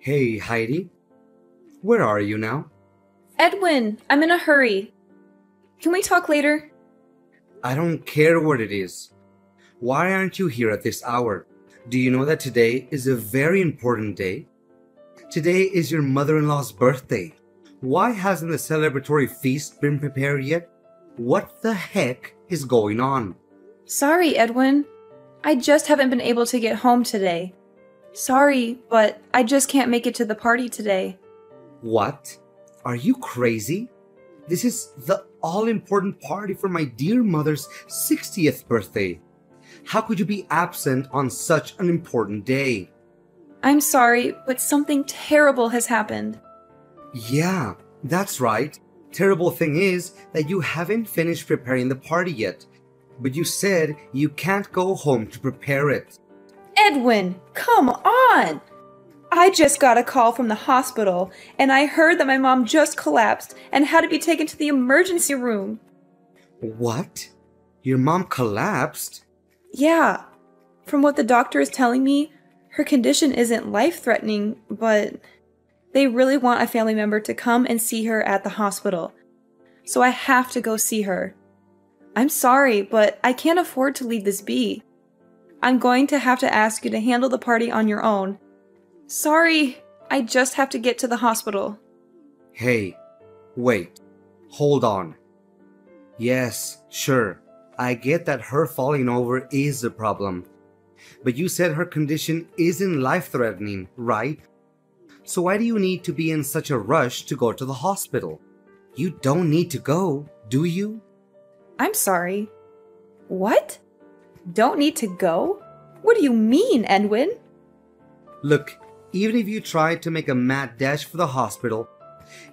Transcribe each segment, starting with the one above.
Hey, Heidi. Where are you now? Edwin, I'm in a hurry. Can we talk later? I don't care what it is. Why aren't you here at this hour? Do you know that today is a very important day? Today is your mother-in-law's birthday. Why hasn't the celebratory feast been prepared yet? What the heck is going on? Sorry, Edwin. I just haven't been able to get home today. Sorry, but I just can't make it to the party today. What? Are you crazy? This is the all-important party for my dear mother's 60th birthday. How could you be absent on such an important day? I'm sorry, but something terrible has happened. Yeah, that's right. Terrible thing is that you haven't finished preparing the party yet. But you said you can't go home to prepare it. Edwin, come on! I just got a call from the hospital, and I heard that my mom just collapsed and had to be taken to the emergency room. What? Your mom collapsed? Yeah. From what the doctor is telling me, her condition isn't life-threatening, but they really want a family member to come and see her at the hospital. So I have to go see her. I'm sorry, but I can't afford to leave this be. I'm going to have to ask you to handle the party on your own. Sorry, I just have to get to the hospital. Hey, wait. Hold on. Yes, sure. I get that her falling over is the problem. But you said her condition isn't life-threatening, right? So why do you need to be in such a rush to go to the hospital? You don't need to go, do you? I'm sorry. What? Don't need to go? What do you mean, Edwin? Look, even if you tried to make a mad dash for the hospital,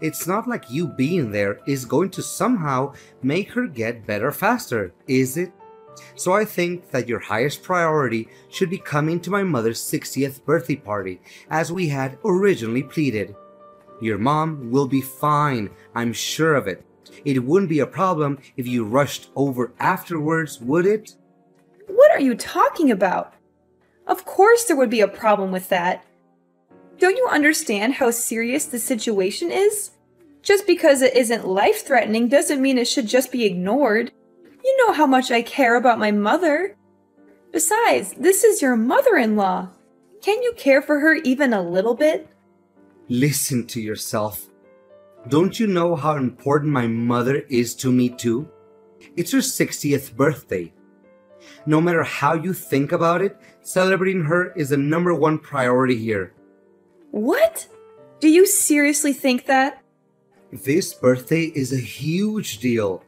it's not like you being there is going to somehow make her get better faster, is it? So I think that your highest priority should be coming to my mother's 60th birthday party, as we had originally pleaded. Your mom will be fine, I'm sure of it. It wouldn't be a problem if you rushed over afterwards, would it? What are you talking about? Of course there would be a problem with that. Don't you understand how serious the situation is? Just because it isn't life-threatening doesn't mean it should just be ignored. You know how much I care about my mother. Besides, this is your mother-in-law. Can't you care for her even a little bit? Listen to yourself. Don't you know how important my mother is to me too? It's her 60th birthday. No matter how you think about it, celebrating her is the #1 priority here. What? Do you seriously think that? This birthday is a huge deal.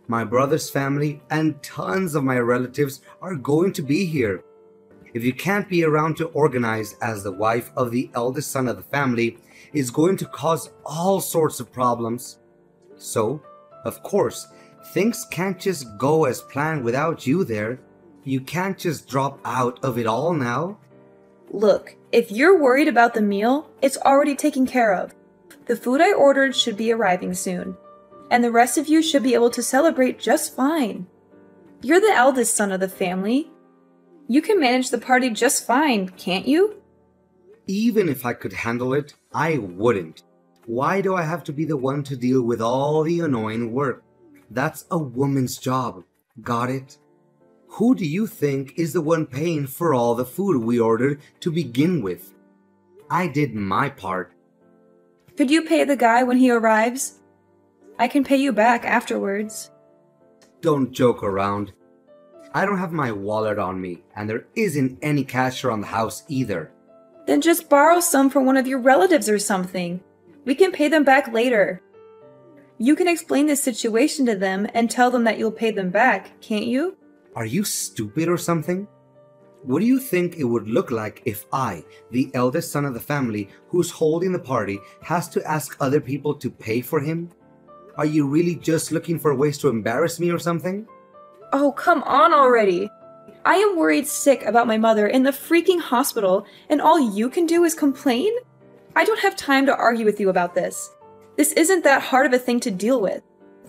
My brother's family and tons of my relatives are going to be here. If you can't be around to organize as the wife of the eldest son of the family, it's going to cause all sorts of problems. So, of course, things can't just go as planned without you there. You can't just drop out of it all now. Look, if you're worried about the meal, it's already taken care of. The food I ordered should be arriving soon, and the rest of you should be able to celebrate just fine. You're the eldest son of the family. You can manage the party just fine, can't you? Even if I could handle it, I wouldn't. Why do I have to be the one to deal with all the annoying work? That's a woman's job. Got it? Who do you think is the one paying for all the food we ordered to begin with? I did my part. Could you pay the guy when he arrives? I can pay you back afterwards. Don't joke around. I don't have my wallet on me, and there isn't any cash around the house either. Then just borrow some from one of your relatives or something. We can pay them back later. You can explain this situation to them and tell them that you'll pay them back, can't you? Are you stupid or something? What do you think it would look like if I, the eldest son of the family who's holding the party, has to ask other people to pay for him? Are you really just looking for ways to embarrass me or something? Oh, come on already. I am worried sick about my mother in the freaking hospital, and all you can do is complain? I don't have time to argue with you about this. This isn't that hard of a thing to deal with.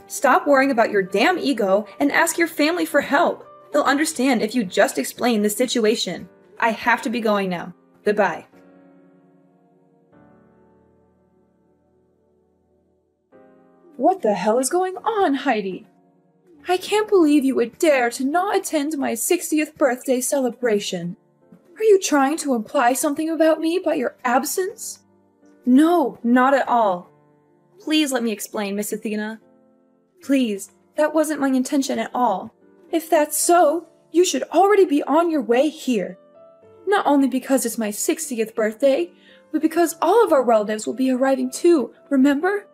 Stop worrying about your damn ego and ask your family for help. They'll understand if you just explain the situation. I have to be going now. Goodbye. What the hell is going on, Heidi? I can't believe you would dare to not attend my 60th birthday celebration. Are you trying to imply something about me by your absence? No, not at all. Please let me explain, Miss Athena. Please, that wasn't my intention at all. If that's so, you should already be on your way here. Not only because it's my 60th birthday, but because all of our relatives will be arriving too, remember?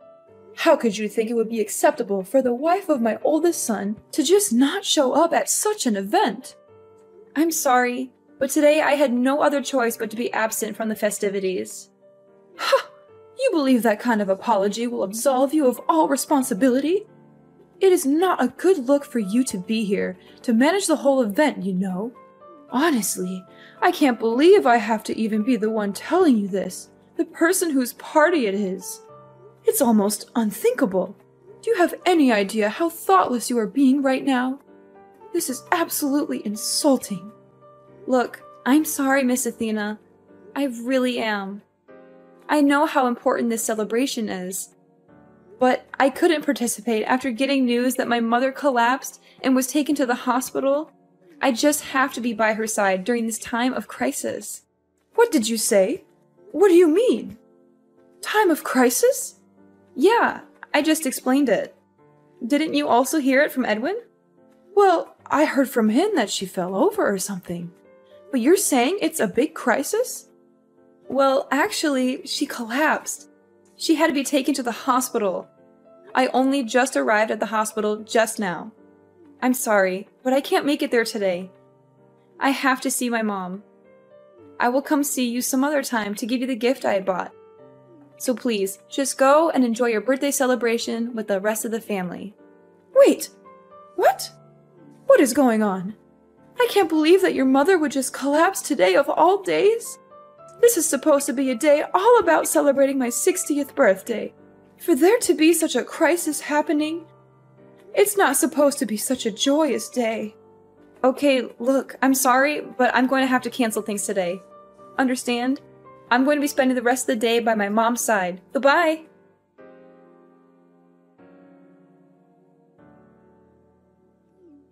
How could you think it would be acceptable for the wife of my oldest son to just not show up at such an event? I'm sorry, but today I had no other choice but to be absent from the festivities. Ha! You believe that kind of apology will absolve you of all responsibility? It is not a good look for you to be here, to manage the whole event, you know. Honestly, I can't believe I have to even be the one telling you this, the person whose party it is. It's almost unthinkable. Do you have any idea how thoughtless you are being right now? This is absolutely insulting. Look, I'm sorry, Miss Athena. I really am. I know how important this celebration is. But I couldn't participate after getting news that my mother collapsed and was taken to the hospital. I just have to be by her side during this time of crisis. What did you say? What do you mean? Time of crisis? Yeah, I just explained it. Didn't you also hear it from Edwin? Well, I heard from him that she fell over or something. But you're saying it's a big crisis? Well, actually, she collapsed. She had to be taken to the hospital. I only just arrived at the hospital just now. I'm sorry, but I can't make it there today. I have to see my mom. I will come see you some other time to give you the gift I had bought. So please, just go and enjoy your birthday celebration with the rest of the family. Wait! What? What is going on? I can't believe that your mother would just collapse today of all days. This is supposed to be a day all about celebrating my 60th birthday. For there to be such a crisis happening, it's not supposed to be such a joyous day. Okay, look, I'm sorry, but I'm going to have to cancel things today. Understand? I'm going to be spending the rest of the day by my mom's side. Goodbye!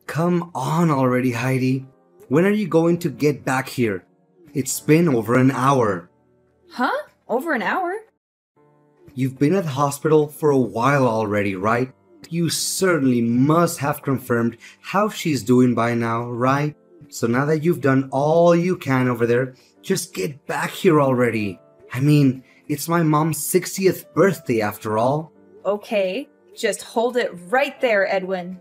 Come on already, Heidi. When are you going to get back here? It's been over an hour. Huh? Over an hour? You've been at the hospital for a while already, right? You certainly must have confirmed how she's doing by now, right? So now that you've done all you can over there, just get back here already. I mean, it's my mom's 60th birthday after all. Okay, just hold it right there, Edwin.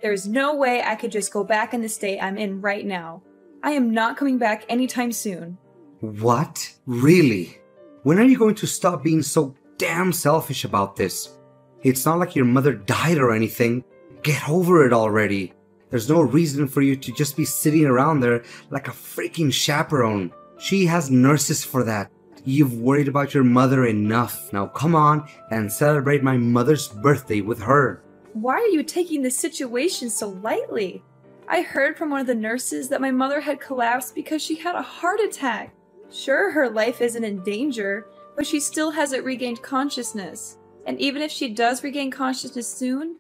There's no way I could just go back in the state I'm in right now. I am not coming back anytime soon. What? Really? When are you going to stop being so damn selfish about this? It's not like your mother died or anything. Get over it already. There's no reason for you to just be sitting around there like a freaking chaperone. She has nurses for that. You've worried about your mother enough. Now come on and celebrate my mother's birthday with her. Why are you taking this situation so lightly? I heard from one of the nurses that my mother had collapsed because she had a heart attack. Sure, her life isn't in danger, but she still hasn't regained consciousness. And even if she does regain consciousness soon,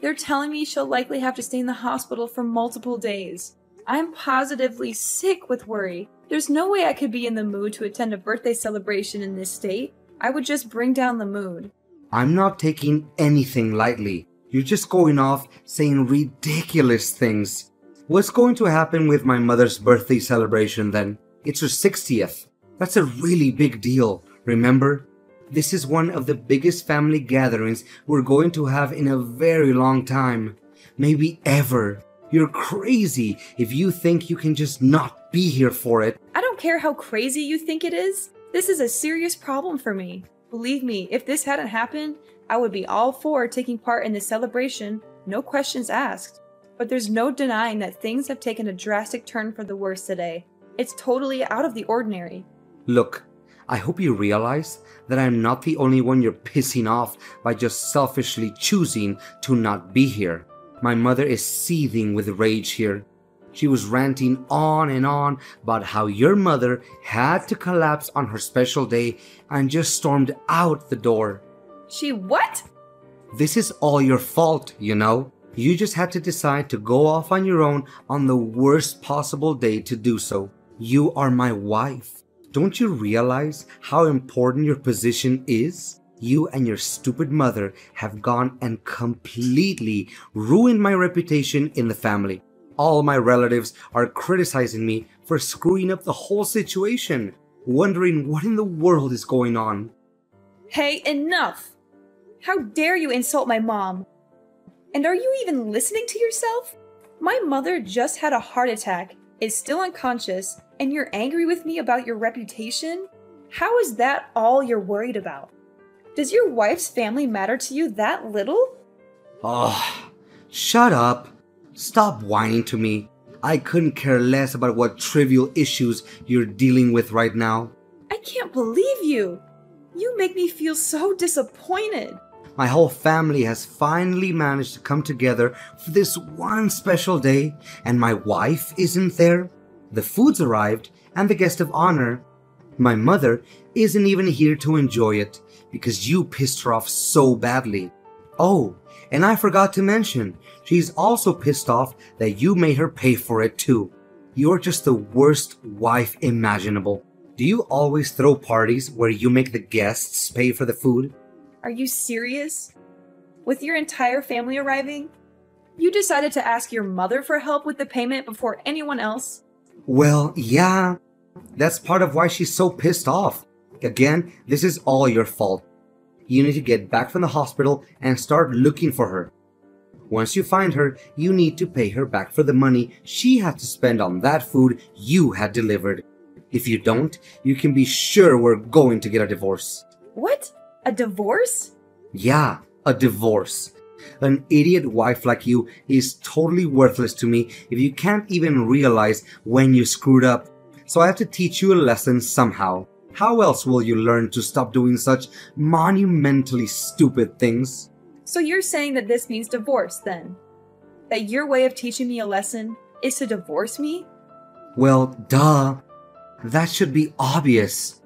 they're telling me she'll likely have to stay in the hospital for multiple days. I'm positively sick with worry. There's no way I could be in the mood to attend a birthday celebration in this state. I would just bring down the mood. I'm not taking anything lightly. You're just going off saying ridiculous things. What's going to happen with my mother's birthday celebration then? It's her 60th. That's a really big deal, remember? This is one of the biggest family gatherings we're going to have in a very long time. Maybe ever. You're crazy if you think you can just not be here for it. I don't care how crazy you think it is. This is a serious problem for me. Believe me, if this hadn't happened, I would be all for taking part in this celebration, no questions asked. But there's no denying that things have taken a drastic turn for the worse today. It's totally out of the ordinary. Look, I hope you realize that I'm not the only one you're pissing off by just selfishly choosing to not be here. My mother is seething with rage here. She was ranting on and on about how your mother had to collapse on her special day and just stormed out the door. She what? This is all your fault, you know? You just had to decide to go off on your own on the worst possible day to do so. You are my wife. Don't you realize how important your position is? You and your stupid mother have gone and completely ruined my reputation in the family. All my relatives are criticizing me for screwing up the whole situation, wondering what in the world is going on. Hey, enough! How dare you insult my mom? And are you even listening to yourself? My mother just had a heart attack, is still unconscious, and you're angry with me about your reputation? How is that all you're worried about? Does your wife's family matter to you that little? Oh, shut up. Stop whining to me. I couldn't care less about what trivial issues you're dealing with right now. I can't believe you! You make me feel so disappointed. My whole family has finally managed to come together for this one special day, and my wife isn't there. The food's arrived, and the guest of honor. My mother isn't even here to enjoy it, because you pissed her off so badly. Oh, and I forgot to mention, she's also pissed off that you made her pay for it too. You're just the worst wife imaginable. Do you always throw parties where you make the guests pay for the food? Are you serious? With your entire family arriving? You decided to ask your mother for help with the payment before anyone else? Well, yeah. That's part of why she's so pissed off. Again, this is all your fault. You need to get back from the hospital and start looking for her. Once you find her, you need to pay her back for the money she had to spend on that food you had delivered. If you don't, you can be sure we're going to get a divorce. What? A divorce? Yeah, a divorce. An idiot wife like you is totally worthless to me if you can't even realize when you screwed up. So I have to teach you a lesson somehow. How else will you learn to stop doing such monumentally stupid things? So you're saying that this means divorce, then? That your way of teaching me a lesson is to divorce me? Well, duh. That should be obvious.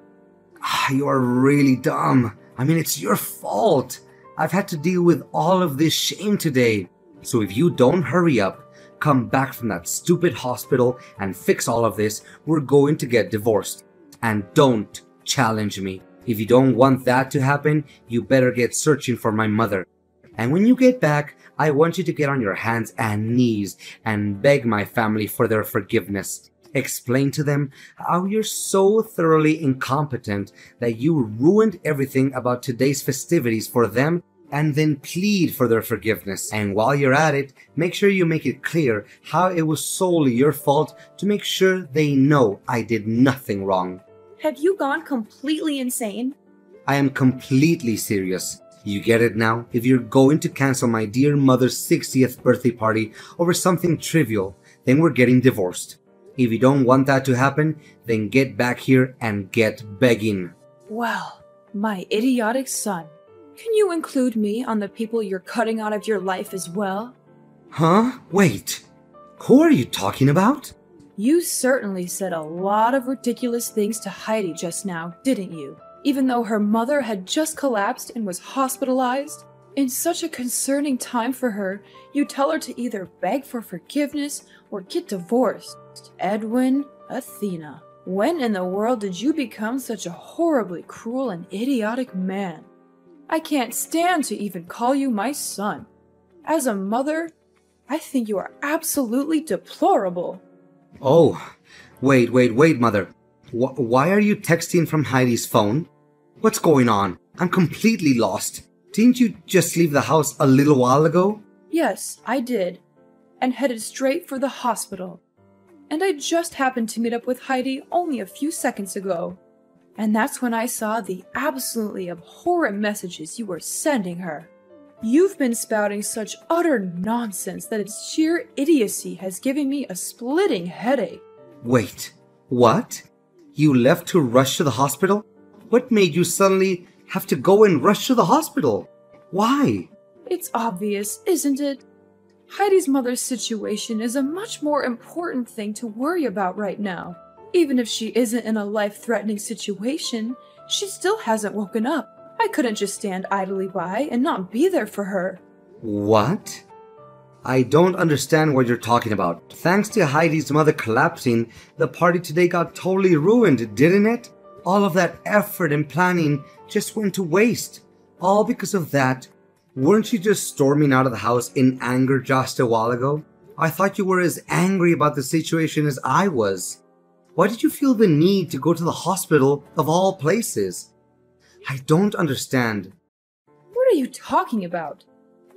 You are really dumb. I mean, it's your fault. I've had to deal with all of this shame today. So if you don't hurry up, come back from that stupid hospital and fix all of this, we're going to get divorced. And don't challenge me. If you don't want that to happen, you better get searching for my mother. And when you get back, I want you to get on your hands and knees and beg my family for their forgiveness. Explain to them how you're so thoroughly incompetent that you ruined everything about today's festivities for them, and then plead for their forgiveness. And while you're at it, make sure you make it clear how it was solely your fault to make sure they know I did nothing wrong. Have you gone completely insane? I am completely serious. You get it now? If you're going to cancel my dear mother's 60th birthday party over something trivial, then we're getting divorced. If you don't want that to happen, then get back here and get begging. Well, my idiotic son. Can you include me on the people you're cutting out of your life as well? Huh? Wait. Who are you talking about? You certainly said a lot of ridiculous things to Heidi just now, didn't you? Even though her mother had just collapsed and was hospitalized? In such a concerning time for her, you tell her to either beg for forgiveness or get divorced. Edwin, Athena, when in the world did you become such a horribly cruel and idiotic man? I can't stand to even call you my son. As a mother, I think you are absolutely deplorable. Oh, wait, mother. Why are you texting from Heidi's phone? What's going on? I'm completely lost. Didn't you just leave the house a little while ago? Yes, I did, and headed straight for the hospital. And I just happened to meet up with Heidi only a few seconds ago. And that's when I saw the absolutely abhorrent messages you were sending her. You've been spouting such utter nonsense that its sheer idiocy has given me a splitting headache. Wait, what? You left to rush to the hospital? What made you suddenly have to go and rush to the hospital? Why? It's obvious, isn't it? Heidi's mother's situation is a much more important thing to worry about right now. Even if she isn't in a life-threatening situation, she still hasn't woken up. I couldn't just stand idly by and not be there for her. What? I don't understand what you're talking about. Thanks to Heidi's mother collapsing, the party today got totally ruined, didn't it? All of that effort and planning just went to waste. All because of that. Weren't you just storming out of the house in anger just a while ago? I thought you were as angry about the situation as I was. Why did you feel the need to go to the hospital of all places? I don't understand. What are you talking about?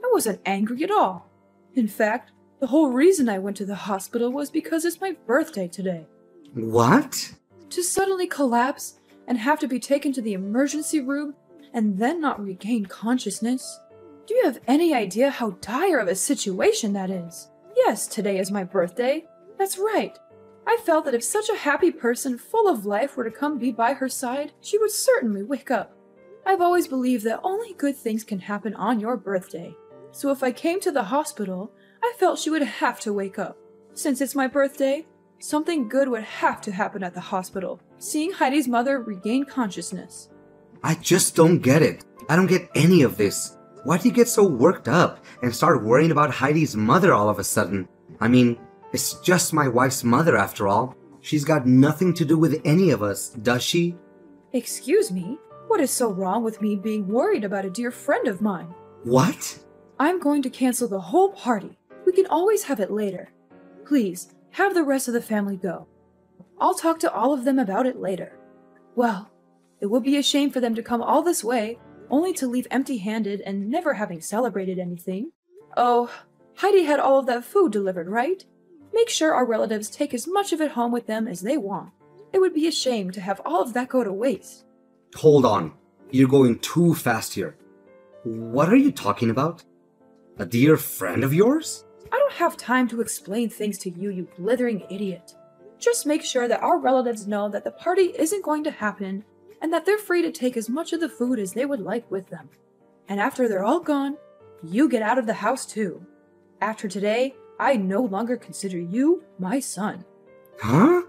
I wasn't angry at all. In fact, the whole reason I went to the hospital was because it's my birthday today. What? To suddenly collapse and have to be taken to the emergency room and then not regain consciousness? Do you have any idea how dire of a situation that is? Yes, today is my birthday. That's right. I felt that if such a happy person full of life were to come be by her side, she would certainly wake up. I've always believed that only good things can happen on your birthday. So if I came to the hospital, I felt she would have to wake up. Since it's my birthday, something good would have to happen at the hospital, seeing Heidi's mother regain consciousness. I just don't get it. I don't get any of this. Why do you get so worked up and start worrying about Heidi's mother all of a sudden? I mean, it's just my wife's mother after all. She's got nothing to do with any of us, does she? Excuse me? What is so wrong with me being worried about a dear friend of mine? What? I'm going to cancel the whole party. We can always have it later. Please, have the rest of the family go. I'll talk to all of them about it later. Well, it would be a shame for them to come all this way, only to leave empty-handed and never having celebrated anything. Oh, Heidi had all of that food delivered, right? Make sure our relatives take as much of it home with them as they want. It would be a shame to have all of that go to waste. Hold on. You're going too fast here. What are you talking about? A dear friend of yours? I don't have time to explain things to you, you blithering idiot. Just make sure that our relatives know that the party isn't going to happen and that they're free to take as much of the food as they would like with them. And after they're all gone, you get out of the house too. After today, I no longer consider you my son. Huh?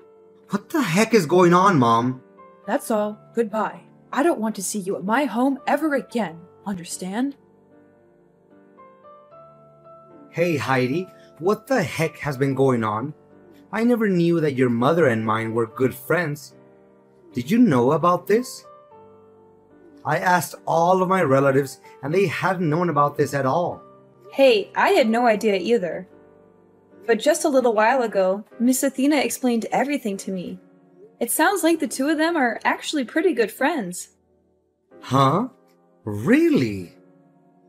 What the heck is going on, Mom? That's all. Goodbye. I don't want to see you at my home ever again. Understand? Hey, Heidi, what the heck has been going on? I never knew that your mother and mine were good friends. Did you know about this? I asked all of my relatives and they hadn't known about this at all. Hey, I had no idea either. But just a little while ago, Miss Athena explained everything to me. It sounds like the two of them are actually pretty good friends. Huh? Really?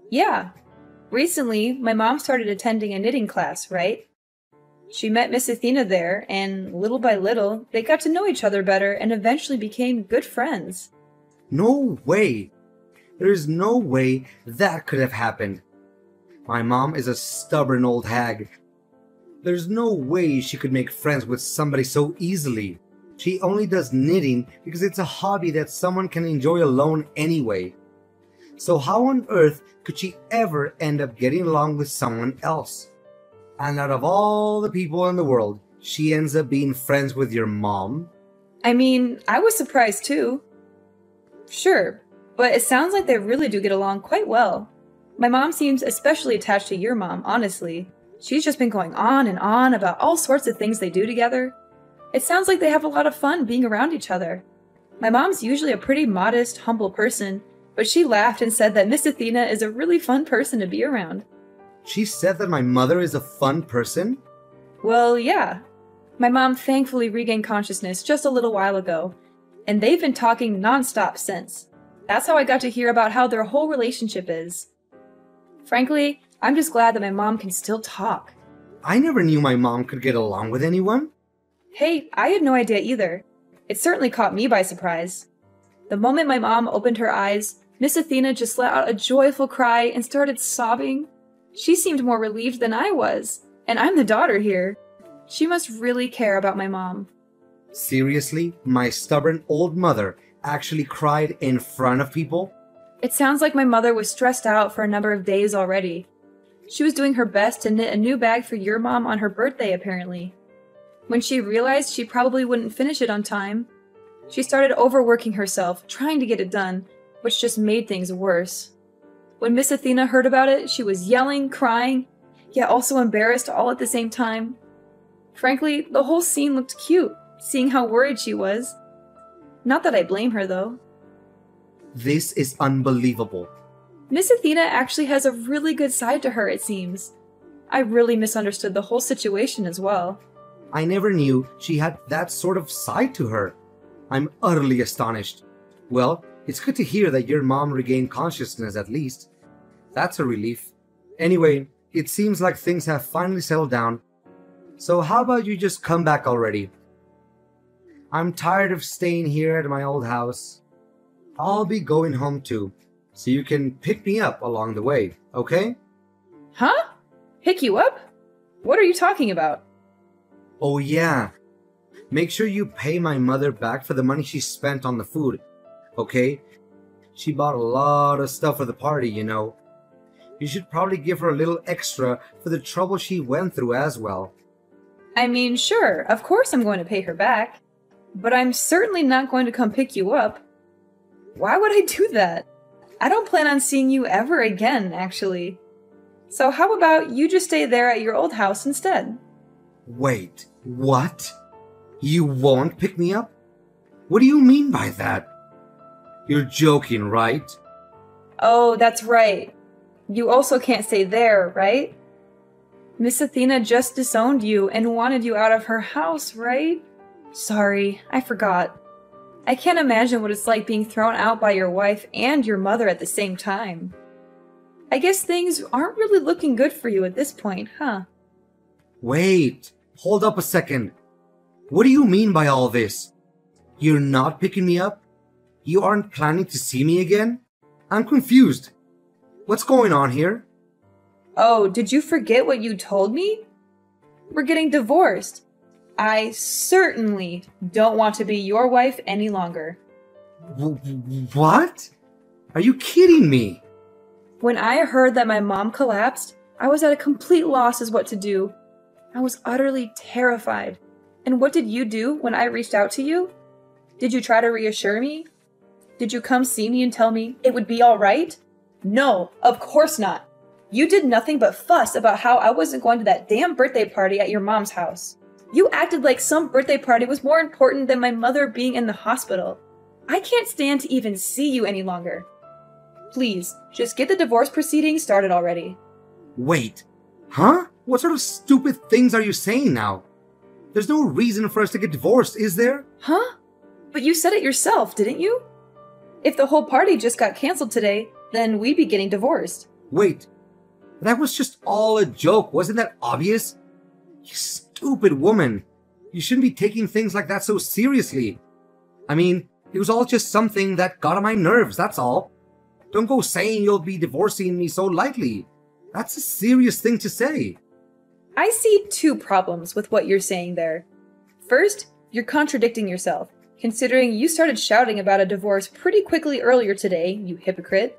Yeah. Recently, my mom started attending a knitting class, right? She met Miss Athena there, and little by little, they got to know each other better and eventually became good friends. No way! There's no way that could have happened. My mom is a stubborn old hag. There's no way she could make friends with somebody so easily. She only does knitting because it's a hobby that someone can enjoy alone anyway. So how on earth could she ever end up getting along with someone else? And out of all the people in the world, she ends up being friends with your mom? I mean, I was surprised too. Sure, but it sounds like they really do get along quite well. My mom seems especially attached to your mom, honestly. She's just been going on and on about all sorts of things they do together. It sounds like they have a lot of fun being around each other. My mom's usually a pretty modest, humble person, but she laughed and said that Miss Athena is a really fun person to be around. She said that my mother is a fun person? Well, yeah. My mom thankfully regained consciousness just a little while ago, and they've been talking nonstop since. That's how I got to hear about how their whole relationship is. Frankly, I'm just glad that my mom can still talk. I never knew my mom could get along with anyone. Hey, I had no idea either. It certainly caught me by surprise. The moment my mom opened her eyes, Miss Athena just let out a joyful cry and started sobbing. She seemed more relieved than I was, and I'm the daughter here. She must really care about my mom. Seriously, my stubborn old mother actually cried in front of people? It sounds like my mother was stressed out for a number of days already. She was doing her best to knit a new bag for your mom on her birthday, apparently. When she realized she probably wouldn't finish it on time, she started overworking herself, trying to get it done, which just made things worse. When Miss Athena heard about it, she was yelling, crying, yet also embarrassed all at the same time. Frankly, the whole scene looked cute, seeing how worried she was. Not that I blame her, though. This is unbelievable. Miss Athena actually has a really good side to her, it seems. I really misunderstood the whole situation as well. I never knew she had that sort of side to her. I'm utterly astonished. Well, it's good to hear that your mom regained consciousness at least. That's a relief. Anyway, it seems like things have finally settled down. So how about you just come back already? I'm tired of staying here at my old house. I'll be going home too, so you can pick me up along the way, okay? Huh? Pick you up? What are you talking about? Oh yeah. Make sure you pay my mother back for the money she spent on the food, okay? She bought a lot of stuff for the party, you know. You should probably give her a little extra for the trouble she went through as well. I mean, sure, of course I'm going to pay her back. But I'm certainly not going to come pick you up. Why would I do that? I don't plan on seeing you ever again, actually. So how about you just stay there at your old house instead? Wait, what? You won't pick me up? What do you mean by that? You're joking, right? Oh, that's right. You also can't stay there, right? Miss Athena just disowned you and wanted you out of her house, right? Sorry, I forgot. I can't imagine what it's like being thrown out by your wife and your mother at the same time. I guess things aren't really looking good for you at this point, huh? Wait, hold up a second. What do you mean by all this? You're not picking me up? You aren't planning to see me again? I'm confused. What's going on here? Oh, did you forget what you told me? We're getting divorced. I certainly don't want to be your wife any longer. What? Are you kidding me? When I heard that my mom collapsed, I was at a complete loss as what to do. I was utterly terrified. And what did you do when I reached out to you? Did you try to reassure me? Did you come see me and tell me it would be all right? No, of course not. You did nothing but fuss about how I wasn't going to that damn birthday party at your mom's house. You acted like some birthday party was more important than my mother being in the hospital. I can't stand to even see you any longer. Please, just get the divorce proceedings started already. Wait, huh? What sort of stupid things are you saying now? There's no reason for us to get divorced, is there? Huh? But you said it yourself, didn't you? If the whole party just got canceled today, then we'd be getting divorced. Wait, that was just all a joke, wasn't that obvious? You stupid woman. You shouldn't be taking things like that so seriously. I mean, it was all just something that got on my nerves, that's all. Don't go saying you'll be divorcing me so lightly. That's a serious thing to say. I see two problems with what you're saying there. First, you're contradicting yourself, considering you started shouting about a divorce pretty quickly earlier today, you hypocrite.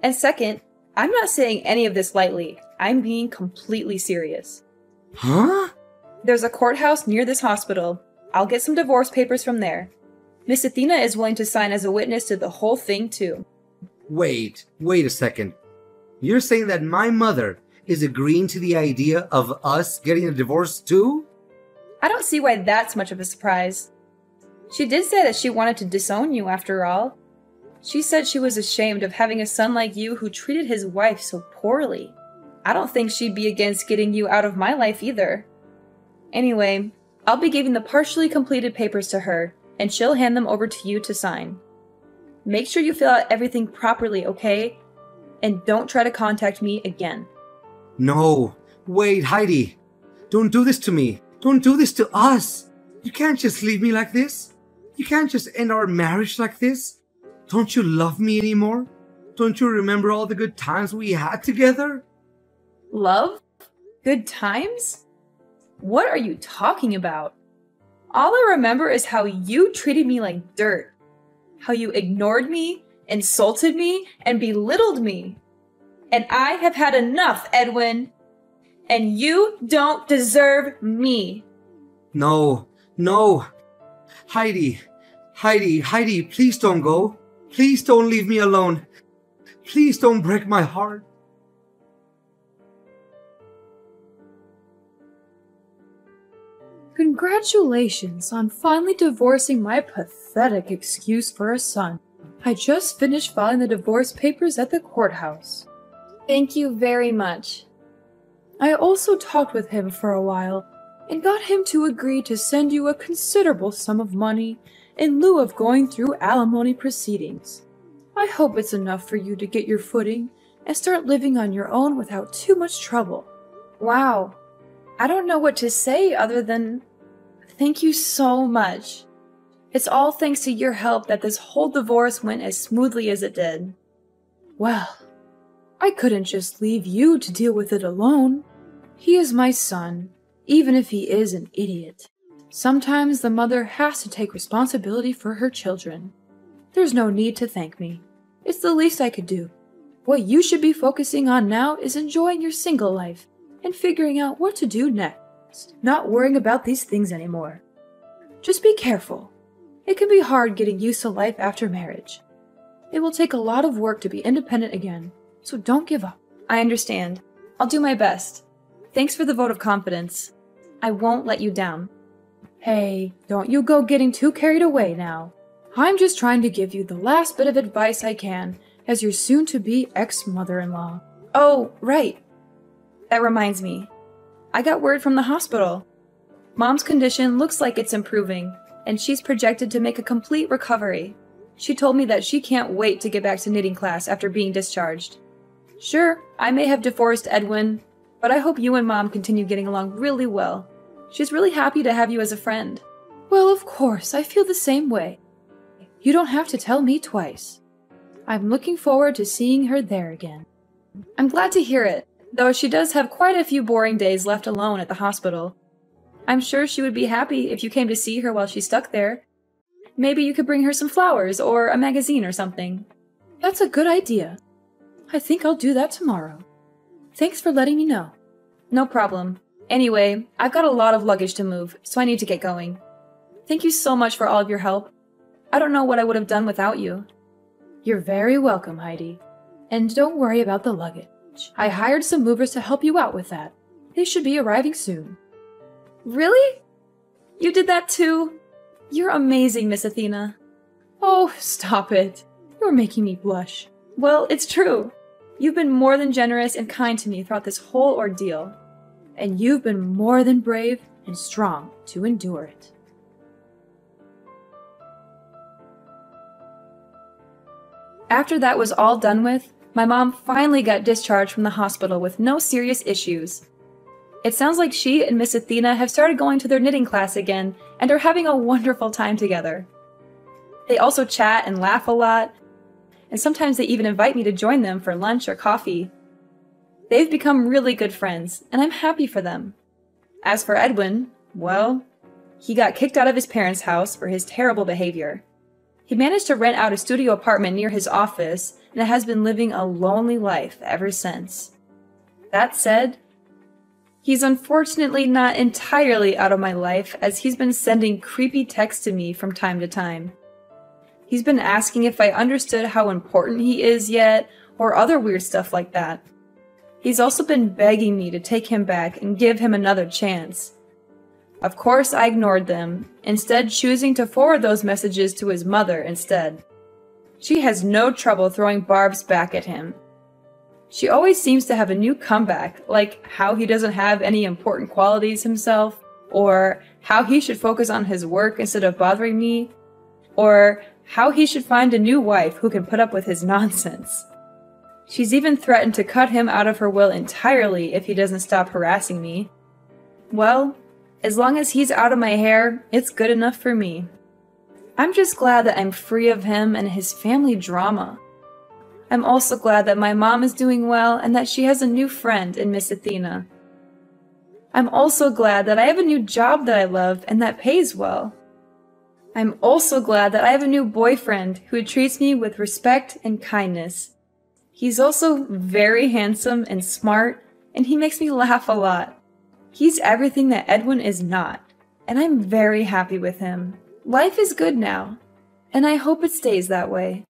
And second, I'm not saying any of this lightly. I'm being completely serious. Huh? There's a courthouse near this hospital. I'll get some divorce papers from there. Miss Athena is willing to sign as a witness to the whole thing, too. Wait a second. You're saying that my mother is agreeing to the idea of us getting a divorce too? I don't see why that's much of a surprise. She did say that she wanted to disown you after all. She said she was ashamed of having a son like you who treated his wife so poorly. I don't think she'd be against getting you out of my life either. Anyway, I'll be giving the partially completed papers to her, and she'll hand them over to you to sign. Make sure you fill out everything properly, okay? And don't try to contact me again. No, wait, Heidi. Don't do this to me. Don't do this to us. You can't just leave me like this. You can't just end our marriage like this. Don't you love me anymore? Don't you remember all the good times we had together? Love? Good times? What are you talking about? All I remember is how you treated me like dirt. How you ignored me, insulted me, and belittled me. And I have had enough, Edwin. And you don't deserve me. No. Heidi, please don't go. Please don't leave me alone. Please don't break my heart. Congratulations on finally divorcing my pathetic excuse for a son. I just finished filing the divorce papers at the courthouse. Thank you very much. I also talked with him for a while and got him to agree to send you a considerable sum of money in lieu of going through alimony proceedings. I hope it's enough for you to get your footing and start living on your own without too much trouble. Wow. I don't know what to say other than thank you so much. It's all thanks to your help that this whole divorce went as smoothly as it did. Well, I couldn't just leave you to deal with it alone. He is my son, even if he is an idiot. Sometimes the mother has to take responsibility for her children. There's no need to thank me. It's the least I could do. What you should be focusing on now is enjoying your single life and figuring out what to do next, not worrying about these things anymore. Just be careful. It can be hard getting used to life after marriage. It will take a lot of work to be independent again, so don't give up. I understand. I'll do my best. Thanks for the vote of confidence. I won't let you down. Hey, don't you go getting too carried away now. I'm just trying to give you the last bit of advice I can as your soon-to-be ex-mother-in-law. Oh, right. That reminds me. I got word from the hospital. Mom's condition looks like it's improving, and she's projected to make a complete recovery. She told me that she can't wait to get back to knitting class after being discharged. Sure, I may have divorced Edwin, but I hope you and Mom continue getting along really well. She's really happy to have you as a friend. Well, of course, I feel the same way. You don't have to tell me twice. I'm looking forward to seeing her there again. I'm glad to hear it, though she does have quite a few boring days left alone at the hospital. I'm sure she would be happy if you came to see her while she's stuck there. Maybe you could bring her some flowers or a magazine or something. That's a good idea. I think I'll do that tomorrow. Thanks for letting me know. No problem. Anyway, I've got a lot of luggage to move, so I need to get going. Thank you so much for all of your help. I don't know what I would have done without you. You're very welcome, Heidi. And don't worry about the luggage. I hired some movers to help you out with that. They should be arriving soon. Really? You did that too? You're amazing, Miss Athena. Oh, stop it. You're making me blush. Well, it's true. You've been more than generous and kind to me throughout this whole ordeal. And you've been more than brave and strong to endure it. After that was all done with, my mom finally got discharged from the hospital with no serious issues. It sounds like she and Miss Athena have started going to their knitting class again and are having a wonderful time together. They also chat and laugh a lot, and sometimes they even invite me to join them for lunch or coffee. They've become really good friends, and I'm happy for them. As for Edwin, well, he got kicked out of his parents' house for his terrible behavior. He managed to rent out a studio apartment near his office and has been living a lonely life ever since. That said, he's unfortunately not entirely out of my life, as he's been sending creepy texts to me from time to time. He's been asking if I understood how important he is yet, or other weird stuff like that. He's also been begging me to take him back and give him another chance. Of course, I ignored them, instead choosing to forward those messages to his mother instead. She has no trouble throwing barbs back at him. She always seems to have a new comeback, like how he doesn't have any important qualities himself, or how he should focus on his work instead of bothering me, or how he should find a new wife who can put up with his nonsense. She's even threatened to cut him out of her will entirely if he doesn't stop harassing me. Well, as long as he's out of my hair, it's good enough for me. I'm just glad that I'm free of him and his family drama. I'm also glad that my mom is doing well and that she has a new friend in Miss Athena. I'm also glad that I have a new job that I love and that pays well. I'm also glad that I have a new boyfriend who treats me with respect and kindness. He's also very handsome and smart, and he makes me laugh a lot. He's everything that Edwin is not, and I'm very happy with him. Life is good now, and I hope it stays that way.